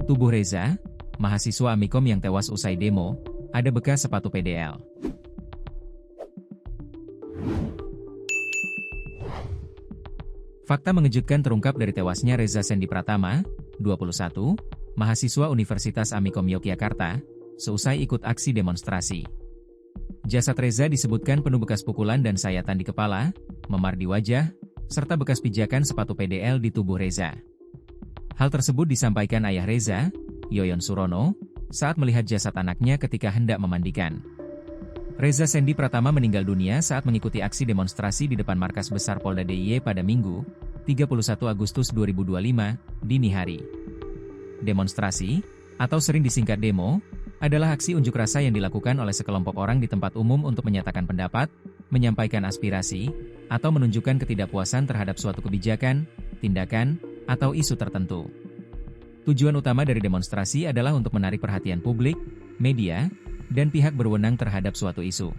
Tubuh Reza, mahasiswa Amikom yang tewas usai demo, ada bekas sepatu PDL. Fakta mengejutkan terungkap dari tewasnya Reza Sendi Pratama, 21, mahasiswa Universitas Amikom Yogyakarta, seusai ikut aksi demonstrasi. Jasad Reza disebutkan penuh bekas pukulan dan sayatan di kepala, memar di wajah, serta bekas pijakan sepatu PDL di tubuh Reza. Hal tersebut disampaikan ayah Reza, Yoyon Surono, saat melihat jasad anaknya ketika hendak memandikan. Reza Sendi Pratama meninggal dunia saat mengikuti aksi demonstrasi di depan markas besar Polda DIY pada Minggu, 31 Agustus 2025, dini hari. Demonstrasi, atau sering disingkat demo, adalah aksi unjuk rasa yang dilakukan oleh sekelompok orang di tempat umum untuk menyatakan pendapat, menyampaikan aspirasi, atau menunjukkan ketidakpuasan terhadap suatu kebijakan, tindakan, atau isu tertentu. Tujuan utama dari demonstrasi adalah untuk menarik perhatian publik, media, dan pihak berwenang terhadap suatu isu.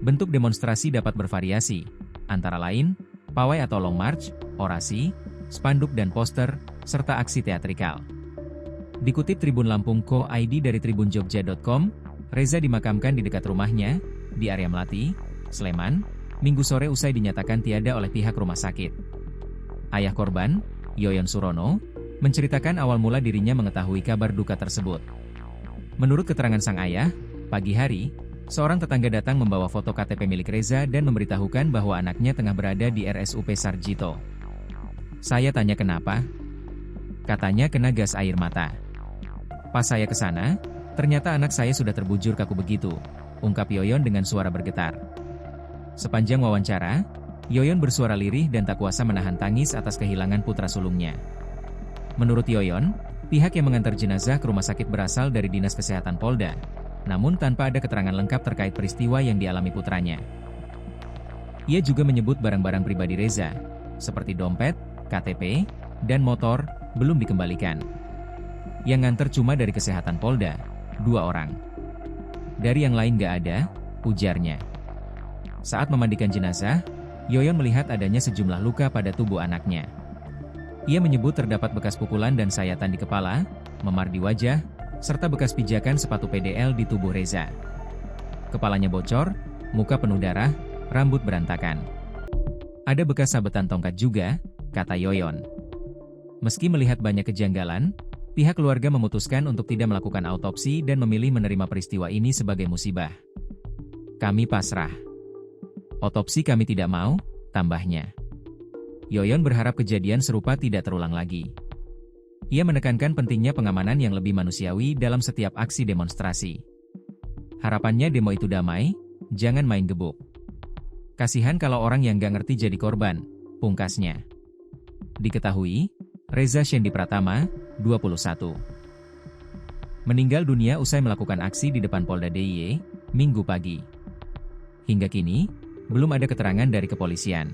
Bentuk demonstrasi dapat bervariasi, antara lain, pawai atau long march, orasi, spanduk dan poster, serta aksi teatrikal. Dikutip Tribun Lampung.co.id dari tribunjogja.com, Reza dimakamkan di dekat rumahnya, di area Melati, Sleman, Minggu sore usai dinyatakan tiada oleh pihak rumah sakit. Ayah korban, Yoyon Surono, menceritakan awal mula dirinya mengetahui kabar duka tersebut. Menurut keterangan sang ayah, pagi hari, seorang tetangga datang membawa foto KTP milik Reza dan memberitahukan bahwa anaknya tengah berada di RSUP Sarjito. Saya tanya kenapa? Katanya kena gas air mata. Pas saya ke sana, ternyata anak saya sudah terbujur kaku begitu, ungkap Yoyon dengan suara bergetar. Sepanjang wawancara, Yoyon bersuara lirih dan tak kuasa menahan tangis atas kehilangan putra sulungnya. Menurut Yoyon, pihak yang mengantar jenazah ke rumah sakit berasal dari Dinas Kesehatan Polda, namun tanpa ada keterangan lengkap terkait peristiwa yang dialami putranya. Ia juga menyebut barang-barang pribadi Reza, seperti dompet, KTP, dan motor, belum dikembalikan. Yang nganter cuma dari Kesehatan Polda, 2 orang. Dari yang lain gak ada, ujarnya. Saat memandikan jenazah, Yoyon melihat adanya sejumlah luka pada tubuh anaknya. Ia menyebut terdapat bekas pukulan dan sayatan di kepala, memar di wajah, serta bekas pijakan sepatu PDL di tubuh Reza. Kepalanya bocor, muka penuh darah, rambut berantakan. Ada bekas sabetan tongkat juga, kata Yoyon. Meski melihat banyak kejanggalan, pihak keluarga memutuskan untuk tidak melakukan autopsi dan memilih menerima peristiwa ini sebagai musibah. Kami pasrah. Otopsi kami tidak mau, tambahnya. Yoyon berharap kejadian serupa tidak terulang lagi. Ia menekankan pentingnya pengamanan yang lebih manusiawi dalam setiap aksi demonstrasi. Harapannya demo itu damai, jangan main gebuk. Kasihan kalau orang yang gak ngerti jadi korban, pungkasnya. Diketahui, Reza Sendi Pratama, 21, meninggal dunia usai melakukan aksi di depan Polda DIY, Minggu pagi. Hingga kini, belum ada keterangan dari kepolisian.